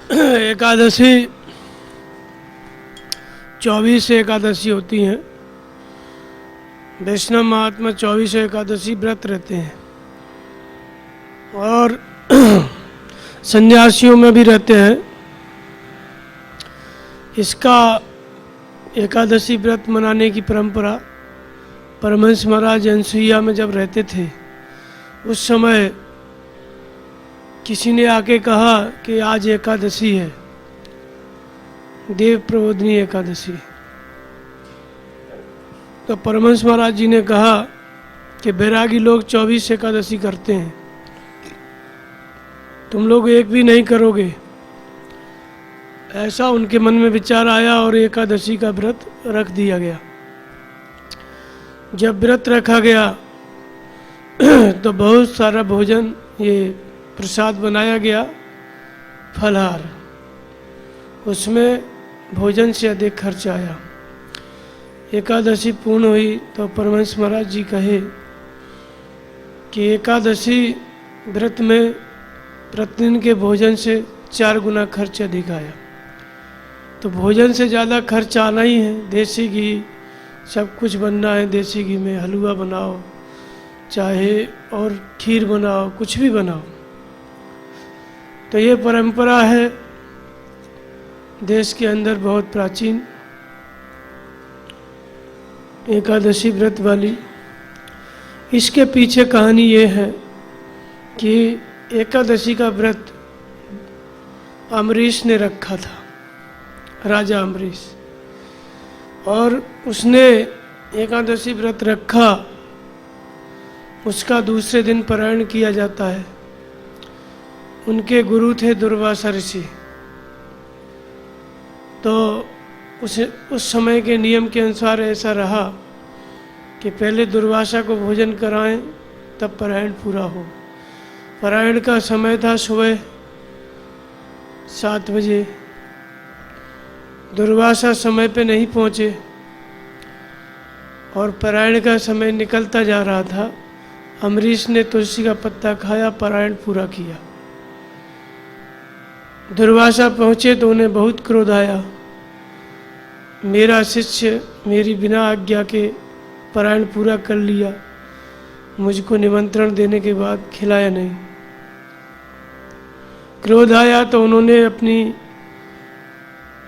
एकादशी 24 एकादशी होती हैं। वैष्णव महात्मा 24 एकादशी व्रत रहते हैं और सन्यासियों में भी रहते हैं। इसका एकादशी व्रत मनाने की परंपरा परमहंस महाराज अनसुईया में जब रहते थे उस समय किसी ने आके कहा कि आज एकादशी है, देव प्रबोधिनी एकादशी। तो परमहंस महाराज जी ने कहा कि बैरागी लोग 24 एकादशी करते हैं, तुम लोग एक भी नहीं करोगे। ऐसा उनके मन में विचार आया और एकादशी का व्रत रख दिया गया। जब व्रत रखा गया तो बहुत सारा भोजन, ये प्रसाद बनाया गया, फलहार, उसमें भोजन से अधिक खर्च आया। एकादशी पूर्ण हुई तो परमहंस महाराज जी कहे कि एकादशी व्रत में प्रतिदिन के भोजन से 4 गुना खर्च अधिक आया। तो भोजन से ज़्यादा खर्च आना ही है। देसी घी सब कुछ बनना है, देसी घी में हलवा बनाओ चाहे और खीर बनाओ, कुछ भी बनाओ। तो ये परंपरा है देश के अंदर बहुत प्राचीन, एकादशी व्रत वाली। इसके पीछे कहानी ये है कि एकादशी का व्रत अम्बरीश ने रखा था, राजा अम्बरीश, और उसने एकादशी व्रत रखा, उसका दूसरे दिन पारायण किया जाता है। उनके गुरु थे दुर्वासा ऋषि। तो उस समय के नियम के अनुसार ऐसा रहा कि पहले दुर्वासा को भोजन कराएं तब पारायण पूरा हो। पारायण का समय था सुबह 7 बजे। दुर्वासा समय पे नहीं पहुँचे और पारायण का समय निकलता जा रहा था। अम्बरीश ने तुलसी का पत्ता खाया, पारायण पूरा किया। दुर्वासा पहुँचे तो उन्हें बहुत क्रोध आया, मेरा शिष्य मेरी बिना आज्ञा के पारायण पूरा कर लिया, मुझको निमंत्रण देने के बाद खिलाया नहीं। क्रोध आया तो उन्होंने अपनी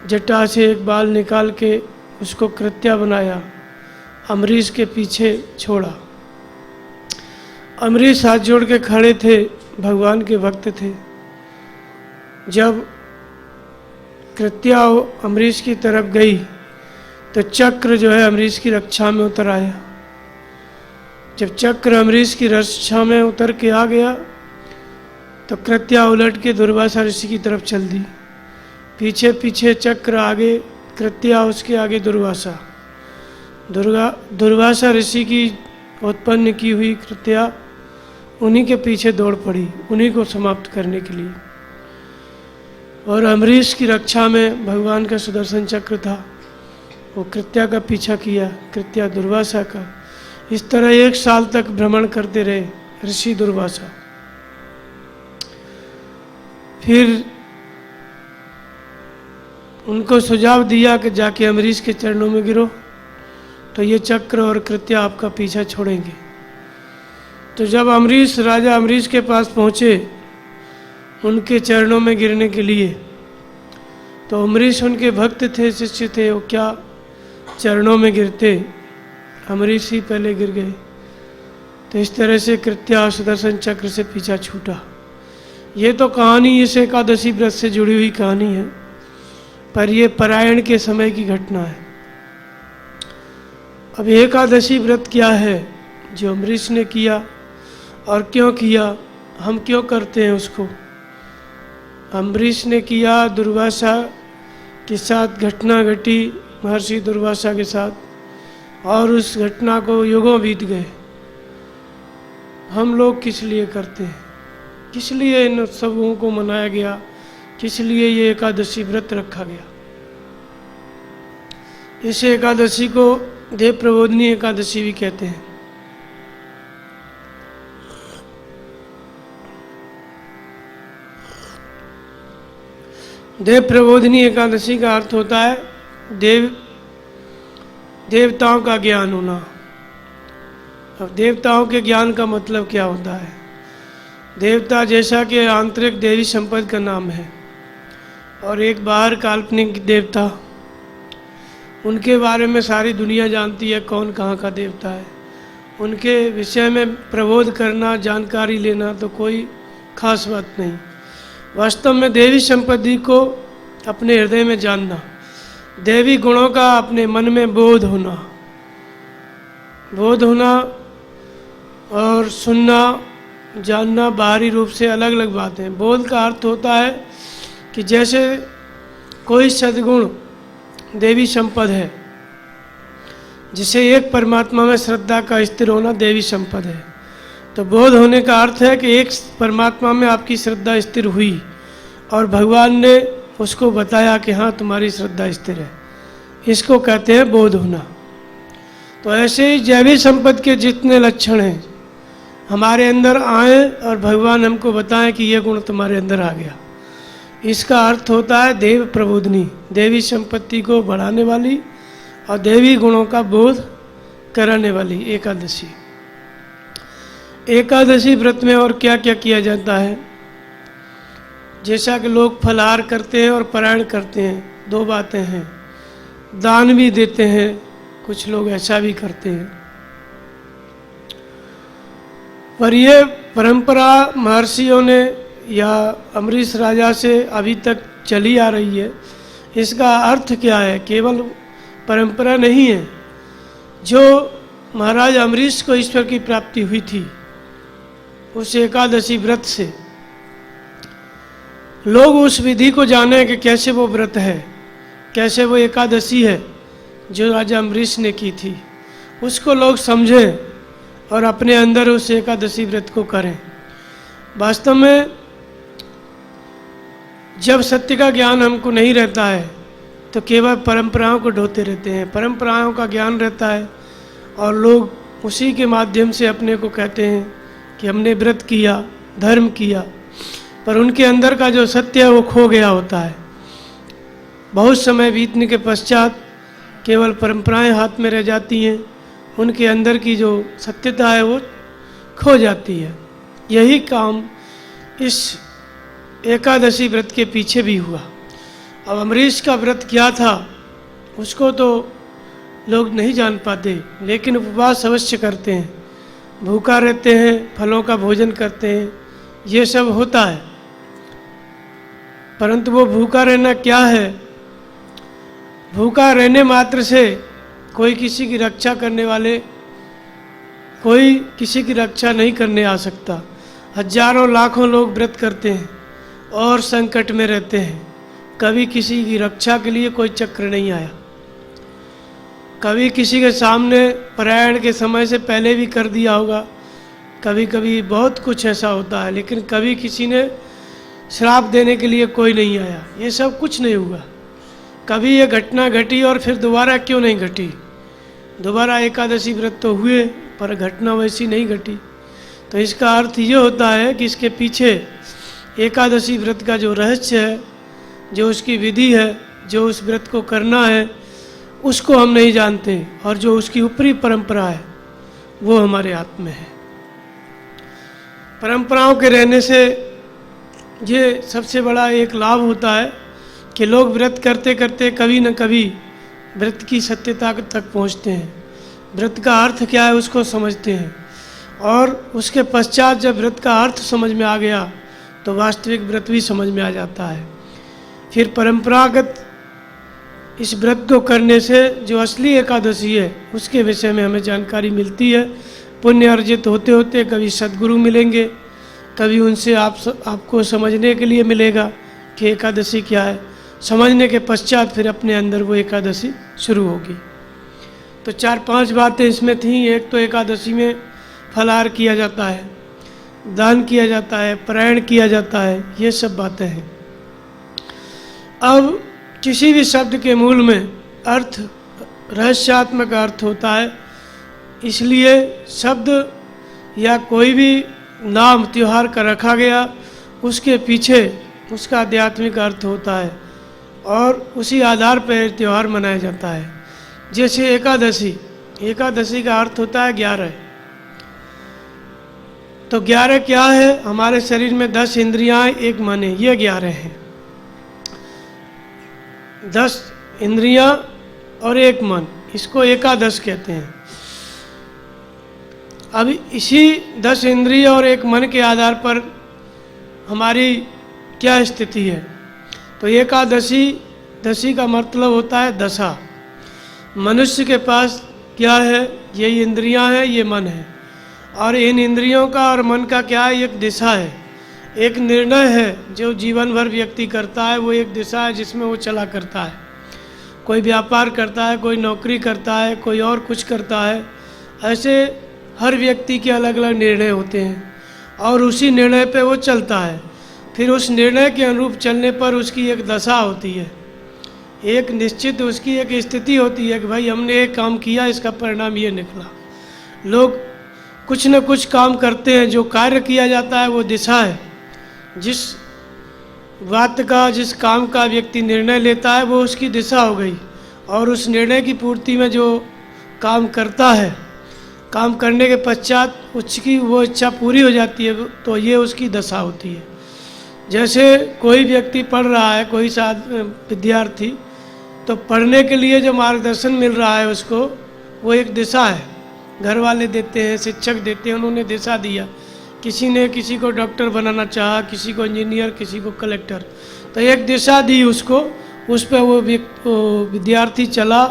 जटा से एक बाल निकाल के उसको कृत्या बनाया, अम्बरीश के पीछे छोड़ा। अम्बरीश हाथ जोड़ के खड़े थे, भगवान के भक्त थे। जब कृत्या अम्बरीश की तरफ गई तो चक्र जो है अम्बरीश की रक्षा में उतर आया। जब चक्र अम्बरीश की रक्षा में उतर के आ गया तो कृत्या उलट के दुर्वासा ऋषि की तरफ चल दी। पीछे पीछे चक्र, आगे कृत्या, उसके आगे दुर्वासा। दुर्वासा ऋषि की उत्पन्न की हुई कृत्या उन्हीं के पीछे दौड़ पड़ी, उन्हीं को समाप्त करने के लिए। और अम्बरीश की रक्षा में भगवान का सुदर्शन चक्र था, वो कृत्या का पीछा किया, कृत्या दुर्वासा का। इस तरह 1 साल तक भ्रमण करते रहे ऋषि दुर्वासा। फिर उनको सुझाव दिया कि जाके अम्बरीश के चरणों में गिरो तो ये चक्र और कृत्या आपका पीछा छोड़ेंगे। तो जब अम्बरीश, राजा अम्बरीश के पास पहुँचे उनके चरणों में गिरने के लिए, तो अम्बरीश उनके भक्त थे, शिष्य थे, वो क्या चरणों में गिरते, अम्बरीश ही पहले गिर गए। तो इस तरह से कृत्या सुदर्शन चक्र से पीछा छूटा। ये तो कहानी इस एकादशी व्रत से जुड़ी हुई कहानी है, पर यह पारायण के समय की घटना है। अब एकादशी व्रत क्या है जो अम्बरीश ने किया और क्यों किया, हम क्यों करते हैं उसको। अम्बरीश ने किया, दुर्वासा के साथ घटना घटी, महर्षि दुर्वासा के साथ, और उस घटना को युगों बीत गए। हम लोग किस लिए करते हैं, किस लिए इन उत्सवों को मनाया गया, किस लिए ये एकादशी व्रत रखा गया। इस एकादशी को देव प्रबोधिनी एकादशी भी कहते हैं। देव प्रबोधिनी एकादशी का अर्थ होता है देवताओं का ज्ञान होना। अब देवताओं के ज्ञान का मतलब क्या होता है? देवता जैसा कि आंतरिक देवी संपद का नाम है, और एक बाहर काल्पनिक देवता, उनके बारे में सारी दुनिया जानती है कौन कहाँ का देवता है। उनके विषय में प्रबोध करना, जानकारी लेना तो कोई खास बात नहीं। वास्तव में देवी संपत्ति को अपने हृदय में जानना, देवी गुणों का अपने मन में बोध होना और सुनना, जानना बाहरी रूप से अलग अलग बातें। बोध का अर्थ होता है कि जैसे कोई सद्गुण देवी संपद है, जिसे एक परमात्मा में श्रद्धा का स्थिर होना देवी संपद है। तो बोध होने का अर्थ है कि एक परमात्मा में आपकी श्रद्धा स्थिर हुई और भगवान ने उसको बताया कि हाँ तुम्हारी श्रद्धा स्थिर है, इसको कहते हैं बोध होना। तो ऐसे ही दैवी संपद के जितने लक्षण हैं हमारे अंदर आए और भगवान हमको बताएं कि ये गुण तुम्हारे अंदर आ गया, इसका अर्थ होता है देव प्रबोधिनी, देवी संपत्ति को बढ़ाने वाली और देवी गुणों का बोध कराने वाली एकादशी। एकादशी व्रत में और क्या क्या किया जाता है? जैसा कि लोग फलाहार करते हैं और पारायण करते हैं, दो बातें हैं। दान भी देते हैं, कुछ लोग ऐसा भी करते हैं, पर यह परंपरा महर्षियों ने या अमरीश राजा से अभी तक चली आ रही है। इसका अर्थ क्या है? केवल परंपरा नहीं है। जो महाराज अमरीश को ईश्वर की प्राप्ति हुई थी उस एकादशी व्रत से, लोग उस विधि को जाने कि कैसे वो व्रत है, कैसे वो एकादशी है जो राजा अमरीश ने की थी, उसको लोग समझें और अपने अंदर उस एकादशी व्रत को करें। वास्तव में जब सत्य का ज्ञान हमको नहीं रहता है तो केवल परंपराओं को ढोते रहते हैं। परंपराओं का ज्ञान रहता है और लोग उसी के माध्यम से अपने को कहते हैं कि हमने व्रत किया, धर्म किया, पर उनके अंदर का जो सत्य है वो खो गया होता है। बहुत समय बीतने के पश्चात केवल परंपराएं हाथ में रह जाती हैं, उनके अंदर की जो सत्यता है वो खो जाती है। यही काम इस एकादशी व्रत के पीछे भी हुआ। अब अमरीश का व्रत क्या था उसको तो लोग नहीं जान पाते, लेकिन उपवास अवश्य करते हैं, भूखा रहते हैं, फलों का भोजन करते हैं, ये सब होता है। परंतु वो भूखा रहना क्या है? भूखा रहने मात्र से कोई किसी की रक्षा करने वाले, कोई किसी की रक्षा नहीं करने आ सकता। हजारों लाखों लोग व्रत करते हैं और संकट में रहते हैं, कभी किसी की रक्षा के लिए कोई चक्र नहीं आया। कभी किसी के सामने पारायण के समय से पहले भी कर दिया होगा, कभी कभी बहुत कुछ ऐसा होता है, लेकिन कभी किसी ने श्राप देने के लिए कोई नहीं आया। ये सब कुछ नहीं हुआ। कभी ये घटना घटी और फिर दोबारा क्यों नहीं घटी? दोबारा एकादशी व्रत तो हुए पर घटना वैसी नहीं घटी। तो इसका अर्थ ये होता है कि इसके पीछे एकादशी व्रत का जो रहस्य है, जो उसकी विधि है, जो उस व्रत को करना है, उसको हम नहीं जानते, और जो उसकी ऊपरी परंपरा है वो हमारे हाथ में है। परंपराओं के रहने से ये सबसे बड़ा एक लाभ होता है कि लोग व्रत करते करते कभी न कभी व्रत की सत्यता तक पहुँचते हैं, व्रत का अर्थ क्या है उसको समझते हैं, और उसके पश्चात जब व्रत का अर्थ समझ में आ गया तो वास्तविक व्रत भी समझ में आ जाता है। फिर परंपरागत इस व्रत को करने से जो असली एकादशी है उसके विषय में हमें जानकारी मिलती है। पुण्य अर्जित होते होते कभी सद्गुरु मिलेंगे, कभी उनसे आपको समझने के लिए मिलेगा कि एकादशी क्या है। समझने के पश्चात फिर अपने अंदर वो एकादशी शुरू होगी। तो 4-5 बातें इसमें थीं। एक तो एकादशी में फलाहार किया जाता है, दान किया जाता है, पारायण किया जाता है, ये सब बातें हैं। अब किसी भी शब्द के मूल में अर्थ रहस्यात्मक अर्थ होता है, इसलिए शब्द या कोई भी नाम त्योहार का रखा गया उसके पीछे उसका आध्यात्मिक अर्थ होता है। और उसी आधार पर त्यौहार मनाया जाता है। जैसे एकादशी, एकादशी का अर्थ होता है 11। तो 11 क्या है? हमारे शरीर में 10 इंद्रियां, एक मन है, ये 11 हैं। 10 इंद्रियां और एक मन, इसको एकादश कहते हैं। अब इसी 10 इंद्रिय और एक मन के आधार पर हमारी क्या स्थिति है? तो एकादशी, दशी का मतलब होता है दशा। मनुष्य के पास क्या है? ये इंद्रियां हैं, ये मन है, और इन इंद्रियों का और मन का क्या है? एक दिशा है, एक निर्णय है जो जीवन भर व्यक्ति करता है। वो एक दिशा है जिसमें वो चला करता है। कोई व्यापार करता है, कोई नौकरी करता है, कोई और कुछ करता है। ऐसे हर व्यक्ति के अलग अलग निर्णय होते हैं और उसी निर्णय पे वो चलता है। फिर उस निर्णय के अनुरूप चलने पर उसकी एक दशा होती है, एक निश्चित उसकी एक स्थिति होती है कि भाई हमने एक काम किया, इसका परिणाम ये निकला। लोग कुछ न कुछ काम करते हैं, जो कार्य किया जाता है वो दिशा है। जिस बात का, जिस काम का व्यक्ति निर्णय लेता है वो उसकी दिशा हो गई, और उस निर्णय की पूर्ति में जो काम करता है, काम करने के पश्चात उसकी वो इच्छा पूरी हो जाती है, तो ये उसकी दशा होती है। जैसे कोई व्यक्ति पढ़ रहा है, कोई विद्यार्थी, तो पढ़ने के लिए जो मार्गदर्शन मिल रहा है उसको, वो एक दिशा है। घर वाले देते हैं, शिक्षक देते हैं, उन्होंने दिशा दिया। किसी ने किसी को डॉक्टर बनाना चाहा, किसी को इंजीनियर, किसी को कलेक्टर, तो एक दिशा दी उसको, उस पर वो विद्यार्थी चला,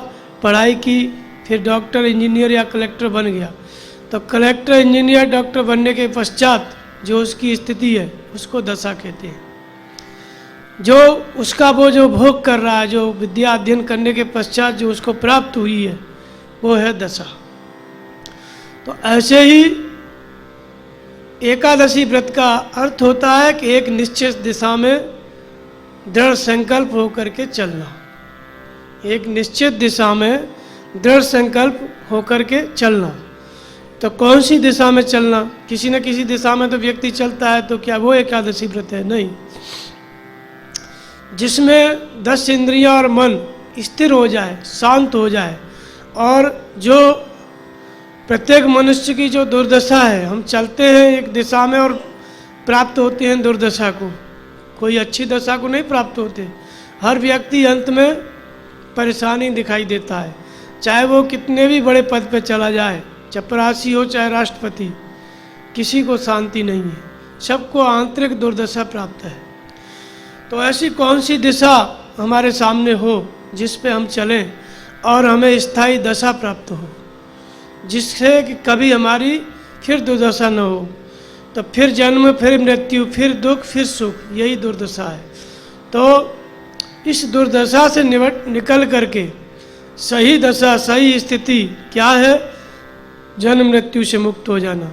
पढ़ाई की, फिर डॉक्टर, इंजीनियर या कलेक्टर बन गया। तो कलेक्टर, इंजीनियर, डॉक्टर बनने के पश्चात जो उसकी स्थिति है उसको दशा कहते हैं। जो उसका वो जो भोग कर रहा है, जो विद्या अध्ययन करने के पश्चात जो उसको प्राप्त हुई है, वो है दशा। तो ऐसे ही एकादशी व्रत का अर्थ होता है कि एक निश्चित दिशा में दृढ़ संकल्प होकर के चलना। एक निश्चित दिशा में दृढ़ संकल्प होकर के चलना। तो कौन सी दिशा में चलना? किसी न किसी दिशा में तो व्यक्ति चलता है, तो क्या वो एकादशी व्रत है? नहीं। जिसमें 10 इंद्रियां और मन स्थिर हो जाए, शांत हो जाए, और जो प्रत्येक मनुष्य की जो दुर्दशा है, हम चलते हैं एक दिशा में और प्राप्त होते हैं दुर्दशा को, कोई अच्छी दशा को नहीं प्राप्त होते। हर व्यक्ति अंत में परेशानी दिखाई देता है, चाहे वो कितने भी बड़े पद पर चला जाए, चपरासी हो चाहे राष्ट्रपति, किसी को शांति नहीं है, सबको आंतरिक दुर्दशा प्राप्त है। तो ऐसी कौन सी दिशा हमारे सामने हो जिस पे हम चलें और हमें स्थायी दशा प्राप्त हो, जिससे कि कभी हमारी फिर दुर्दशा न हो? तो फिर जन्म, फिर मृत्यु, फिर दुख, फिर सुख, यही दुर्दशा है। तो इस दुर्दशा से निकल करके सही दशा, सही स्थिति क्या है? जन्म मृत्यु से मुक्त हो जाना,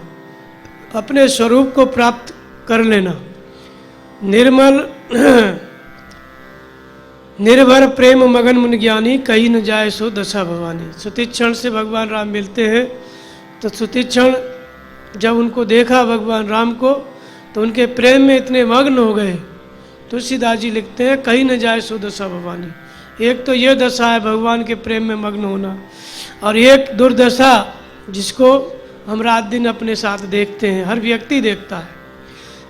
अपने स्वरूप को प्राप्त कर लेना। निर्मल निर्भर प्रेम मगन मुनि ज्ञानी, कहीं न जाए सो दशा भवानी। सुतीक्षण से भगवान राम मिलते हैं, तो सुतीक्षण जब उनको देखा भगवान राम को, तो उनके प्रेम में इतने मग्न हो गए। तुलसीदास जी लिखते हैं, कहीं न जाए सो दशा भवानी। एक तो ये दशा है भगवान के प्रेम में मग्न होना, और एक दुर्दशा जिसको हम रात दिन अपने साथ देखते हैं, हर व्यक्ति देखता है।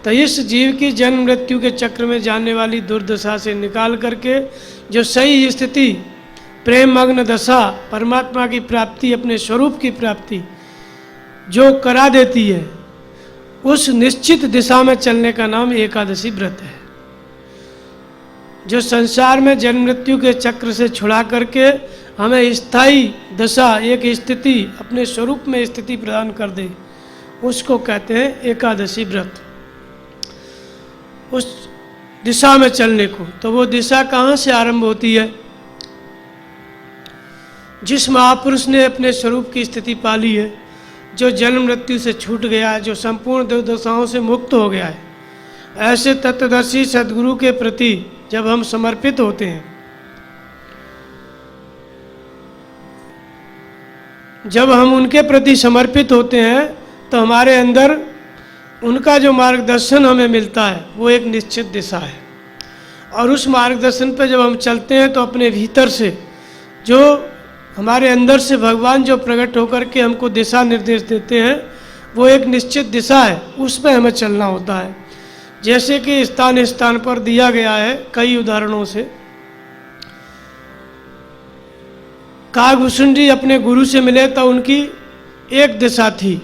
तो इस जीव की जन्म मृत्यु के चक्र में जाने वाली दुर्दशा से निकाल करके जो सही स्थिति, प्रेम मग्न दशा, परमात्मा की प्राप्ति, अपने स्वरूप की प्राप्ति जो करा देती है, उस निश्चित दिशा में चलने का नाम एकादशी व्रत है। जो संसार में जन्म मृत्यु के चक्र से छुड़ा करके हमें स्थायी दशा, एक स्थिति, अपने स्वरूप में स्थिति प्रदान कर दे, उसको कहते हैं एकादशी व्रत। उस दिशा में चलने को, तो वो दिशा कहाँ से आरंभ होती है? जिस महापुरुष ने अपने स्वरूप की स्थिति पाली है, जो जन्म मृत्यु से छूट गया है, जो संपूर्ण दुर्दशाओं से मुक्त हो गया है, ऐसे तत्वदर्शी सद्गुरु के प्रति जब हम समर्पित होते हैं, जब हम उनके प्रति समर्पित होते हैं, तो हमारे अंदर उनका जो मार्गदर्शन हमें मिलता है वो एक निश्चित दिशा है। और उस मार्गदर्शन पे जब हम चलते हैं तो अपने भीतर से जो हमारे अंदर से भगवान जो प्रकट होकर के हमको दिशा निर्देश देते हैं, वो एक निश्चित दिशा है, उस पर हमें चलना होता है। जैसे कि स्थान स्थान पर दिया गया है कई उदाहरणों से। काकभूषण जी अपने गुरु से मिले तो उनकी एक दिशा थी,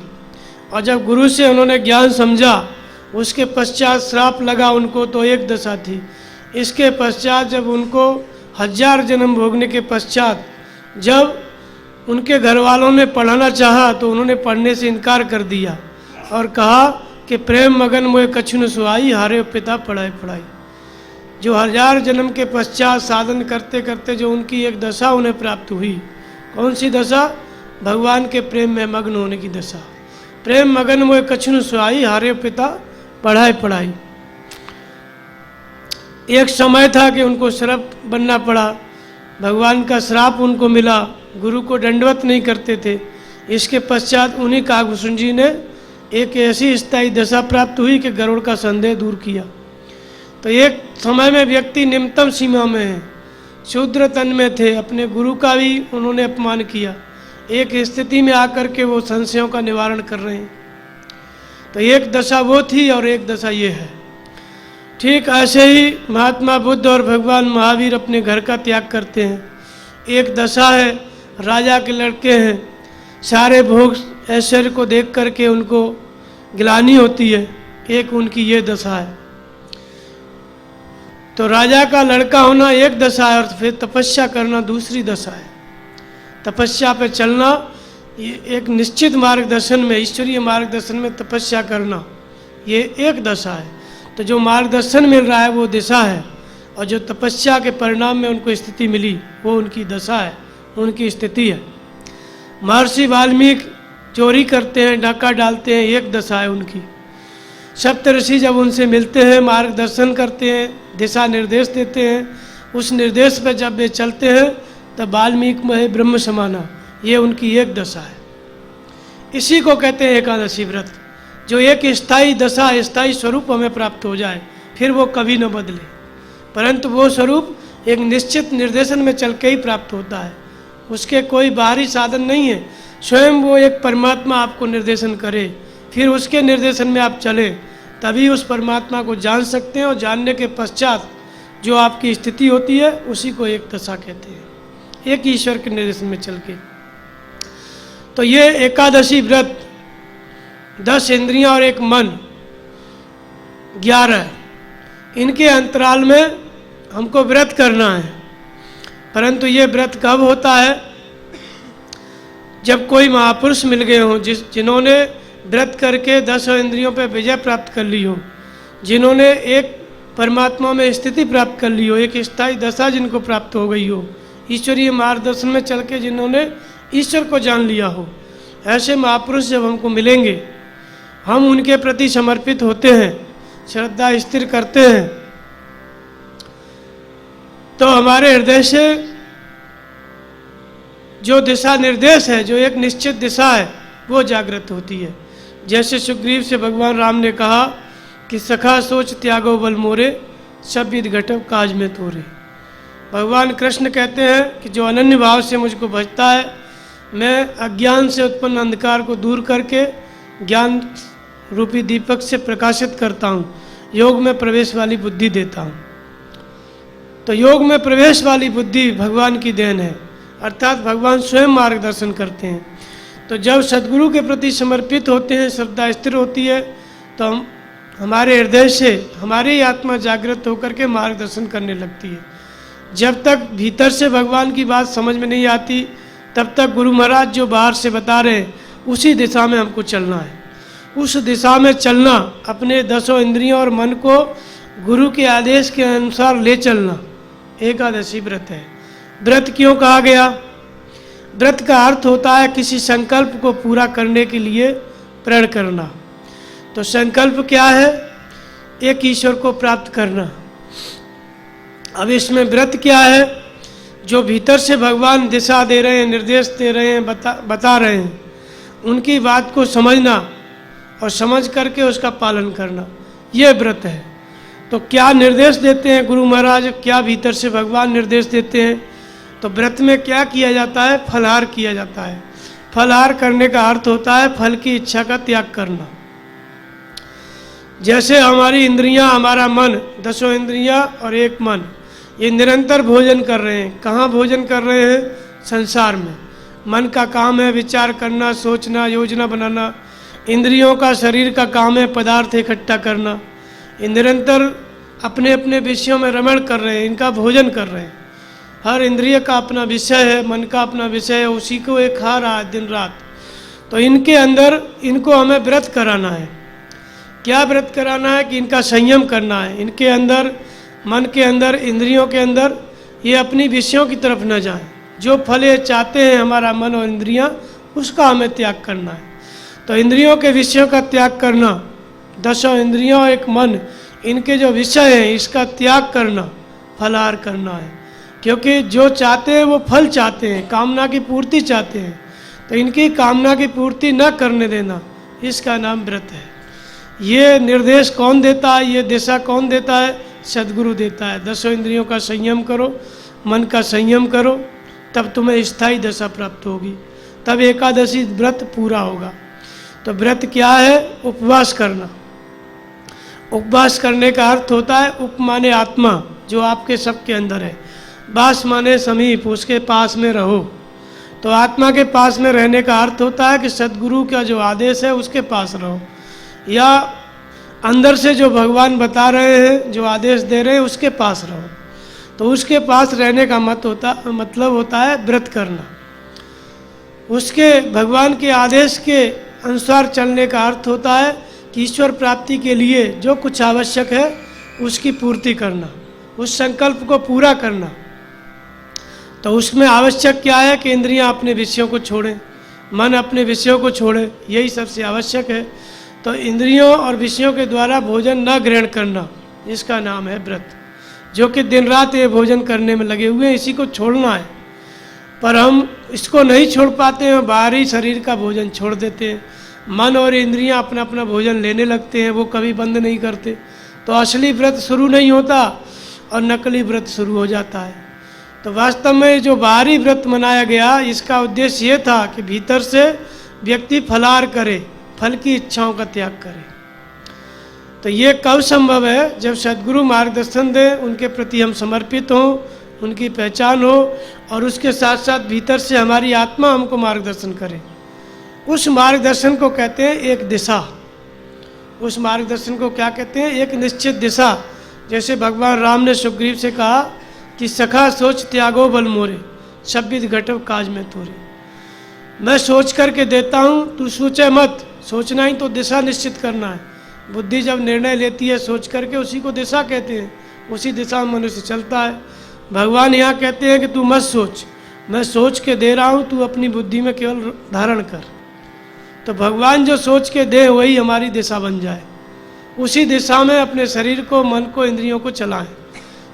और जब गुरु से उन्होंने ज्ञान समझा उसके पश्चात श्राप लगा उनको तो एक दशा थी। इसके पश्चात जब उनको 1000 जन्म भोगने के पश्चात जब उनके घर वालों ने पढ़ाना चाहा तो उन्होंने पढ़ने से इनकार कर दिया और कहा कि प्रेम मगन मोए कछु न सुहाई, हारे पिता पढ़ाई पढ़ाई। जो 1000 जन्म के पश्चात साधन करते करते जो उनकी एक दशा उन्हें प्राप्त हुई, कौन सी दशा? भगवान के प्रेम में मग्न होने की दशा। प्रेम मगन मोए कछु न सुहाई, हारे पिता पढ़ाई पढ़ाई। एक समय था कि उनको श्राप बनना पड़ा, भगवान का श्राप उनको मिला, गुरु को दंडवत नहीं करते थे। इसके पश्चात उन्हीं काकभूषण जी ने एक ऐसी स्थायी दशा प्राप्त हुई कि गरुड़ का संदेह दूर किया। तो एक समय में व्यक्ति निम्नतम सीमा में है, शूद्र तन में थे, अपने गुरु का भी उन्होंने अपमान किया। एक स्थिति में आकर के वो संशयों का निवारण कर रहे हैं। तो एक दशा वो थी और एक दशा ये है। ठीक ऐसे ही महात्मा बुद्ध और भगवान महावीर अपने घर का त्याग करते हैं। एक दशा है, राजा के लड़के हैं, सारे भोग ऐश्वर्य को देख करके उनको गिलानी होती है, एक उनकी ये दशा है। तो राजा का लड़का होना एक दशा है और फिर तपस्या करना दूसरी दशा है। तपस्या पे चलना, ये एक निश्चित मार्गदर्शन में, ईश्वरीय मार्गदर्शन में तपस्या करना, ये एक दशा है। तो जो मार्गदर्शन मिल रहा है वो दिशा है, और जो तपस्या के परिणाम में उनको स्थिति मिली वो उनकी दशा है, उनकी स्थिति है। महर्षि वाल्मीकि चोरी करते हैं, डाका डालते हैं, एक दशा है उनकी। सप्तऋषि जब उनसे मिलते हैं, मार्गदर्शन करते हैं, दिशा निर्देश देते हैं, उस निर्देश पर जब वे चलते हैं तब वाल्मीकि में ब्रह्म समाना, ये उनकी एक दशा है। इसी को कहते हैं एकादशी व्रत, जो एक स्थायी दशा, स्थायी स्वरूप हमें प्राप्त हो जाए, फिर वो कभी न बदले, परंतु वो स्वरूप एक निश्चित निर्देशन में चल के ही प्राप्त होता है। उसके कोई बाहरी साधन नहीं है, स्वयं वो एक परमात्मा आपको निर्देशन करे, फिर उसके निर्देशन में आप चले, तभी उस परमात्मा को जान सकते हैं। और जानने के पश्चात जो आपकी स्थिति होती है उसी को एक दशा कहते हैं, एक ईश्वर के निर्देशन में चल के। तो ये एकादशी व्रत 10 इंद्रियां और एक मन 11, इनके अंतराल में हमको व्रत करना है। परंतु ये व्रत कब होता है? जब कोई महापुरुष मिल गए हों, जिन्होंने व्रत करके 10 इंद्रियों पर विजय प्राप्त कर ली हो, जिन्होंने एक परमात्मा में स्थिति प्राप्त कर ली हो, एक स्थायी दशा जिनको प्राप्त हो गई हो, ईश्वरीय मार्गदर्शन में चल के जिन्होंने ईश्वर को जान लिया हो, ऐसे महापुरुष जब हमको मिलेंगे, हम उनके प्रति समर्पित होते हैं, श्रद्धा स्थिर करते हैं, तो हमारे हृदय से जो दिशा निर्देश है, जो एक निश्चित दिशा है, वो जागृत होती है। जैसे सुग्रीव से भगवान राम ने कहा कि सखा सोच त्यागो बल मोरे, सब विध घटव काज में तोरे। भगवान कृष्ण कहते हैं कि जो अनन्य भाव से मुझको भजता है, मैं अज्ञान से उत्पन्न अंधकार को दूर करके ज्ञान रूपी दीपक से प्रकाशित करता हूँ, योग में प्रवेश वाली बुद्धि देता हूँ। तो योग में प्रवेश वाली बुद्धि भगवान की देन है, अर्थात भगवान स्वयं मार्गदर्शन करते हैं। तो जब सद्गुरु के प्रति समर्पित होते हैं, श्रद्धा स्थिर होती है, तो हम हमारे हृदय से हमारी आत्मा जागृत होकर के मार्गदर्शन करने लगती है। जब तक भीतर से भगवान की बात समझ में नहीं आती, तब तक गुरु महाराज जो बाहर से बता रहे हैं उसी दिशा में हमको चलना है। उस दिशा में चलना, अपने 10 इंद्रियों और मन को गुरु के आदेश के अनुसार ले चलना, एकादशी व्रत है। व्रत क्यों कहा गया? व्रत का अर्थ होता है किसी संकल्प को पूरा करने के लिए प्रण करना। तो संकल्प क्या है? एक ईश्वर को प्राप्त करना। अब इसमें व्रत क्या है? जो भीतर से भगवान दिशा दे रहे हैं, निर्देश दे रहे हैं, बता रहे हैं, उनकी बात को समझना और समझ करके उसका पालन करना, ये व्रत है। तो क्या निर्देश देते हैं गुरु महाराज, क्या भीतर से भगवान निर्देश देते हैं? तो व्रत में क्या किया जाता है? फलाहार किया जाता है। फलाहार करने का अर्थ होता है फल की इच्छा का त्याग करना। जैसे हमारी इंद्रियां, हमारा मन, 10 इंद्रियां और एक मन, ये निरंतर भोजन कर रहे हैं। कहाँ भोजन कर रहे हैं? संसार में। मन का काम है विचार करना, सोचना, योजना बनाना। इंद्रियों का, शरीर का काम है पदार्थ इकट्ठा करना। ये निरंतर अपने अपने विषयों में रमण कर रहे हैं, इनका भोजन कर रहे हैं। हर इंद्रिय का अपना विषय है, मन का अपना विषय है, उसी को ये खा रहा है दिन रात। तो इनके अंदर इनको हमें व्रत कराना है। क्या व्रत कराना है? कि इनका संयम करना है। इनके अंदर, मन के अंदर, इंद्रियों के अंदर ये अपनी विषयों की तरफ न जाएं। जो फल ये चाहते हैं हमारा मन और इंद्रियां, उसका हमें त्याग करना है। तो इंद्रियों के विषयों का त्याग करना, 10 इंद्रियां और एक मन, इनके जो विषय हैं इसका त्याग करना, फलाहार करना है। क्योंकि जो चाहते हैं वो फल चाहते हैं, कामना की पूर्ति चाहते हैं। तो इनकी कामना की पूर्ति न करने देना, इसका नाम व्रत है। ये निर्देश कौन देता है? ये दिशा कौन देता है? सद्गुरु देता है। 10 इंद्रियों का संयम करो, मन का संयम करो, तब तुम्हें स्थायी दशा प्राप्त होगी, तब एकादशी व्रत पूरा होगा। तो व्रत क्या है? उपवास करना। उपवास करने का अर्थ होता है उप माने आत्मा, जो आपके सबके अंदर है। वास माने समीप, उसके पास में रहो। तो आत्मा के पास में रहने का अर्थ होता है कि सद्गुरु का जो आदेश है उसके पास रहो, या अंदर से जो भगवान बता रहे हैं, जो आदेश दे रहे हैं, उसके पास रहो। तो उसके पास रहने का मतलब होता है व्रत करना। उसके भगवान के आदेश के अनुसार चलने का अर्थ होता है कि ईश्वर प्राप्ति के लिए जो कुछ आवश्यक है उसकी पूर्ति करना, उस संकल्प को पूरा करना। तो उसमें आवश्यक क्या है? कि इंद्रियां अपने विषयों को छोड़ें, मन अपने विषयों को छोड़े, यही सबसे आवश्यक है। तो इंद्रियों और विषयों के द्वारा भोजन न ग्रहण करना, इसका नाम है व्रत। जो कि दिन रात ये भोजन करने में लगे हुए हैं, इसी को छोड़ना है। पर हम इसको नहीं छोड़ पाते हैं, बाहरी शरीर का भोजन छोड़ देते हैं। मन और इंद्रियां अपना अपना भोजन लेने लगते हैं, वो कभी बंद नहीं करते। तो असली व्रत शुरू नहीं होता और नकली व्रत शुरू हो जाता है। तो वास्तव में जो बाहरी व्रत मनाया गया, इसका उद्देश्य ये था कि भीतर से व्यक्ति फलाहार करे, फल की इच्छाओं का त्याग करे। तो ये कब संभव है? जब सद्गुरु मार्गदर्शन दे, उनके प्रति हम समर्पित हों, उनकी पहचान हो, और उसके साथ साथ भीतर से हमारी आत्मा हमको मार्गदर्शन करे। उस मार्गदर्शन को कहते हैं एक दिशा। उस मार्गदर्शन को क्या कहते हैं? एक निश्चित दिशा। जैसे भगवान राम ने सुग्रीव से कहा कि सखा सोच त्यागो बल मोरे, शब्द घटव काज में तोरे। मैं सोच करके देता हूँ, तू सोचे मत। सोचना ही तो दिशा निश्चित करना है। बुद्धि जब निर्णय लेती है सोच करके, उसी को दिशा कहते हैं। उसी दिशा में मनुष्य चलता है। भगवान यहाँ कहते हैं कि तू मत सोच, मैं सोच के दे रहा हूँ, तू अपनी बुद्धि में केवल धारण कर। तो भगवान जो सोच के दे वही हमारी दिशा बन जाए, उसी दिशा में अपने शरीर को, मन को, इंद्रियों को चलाएं।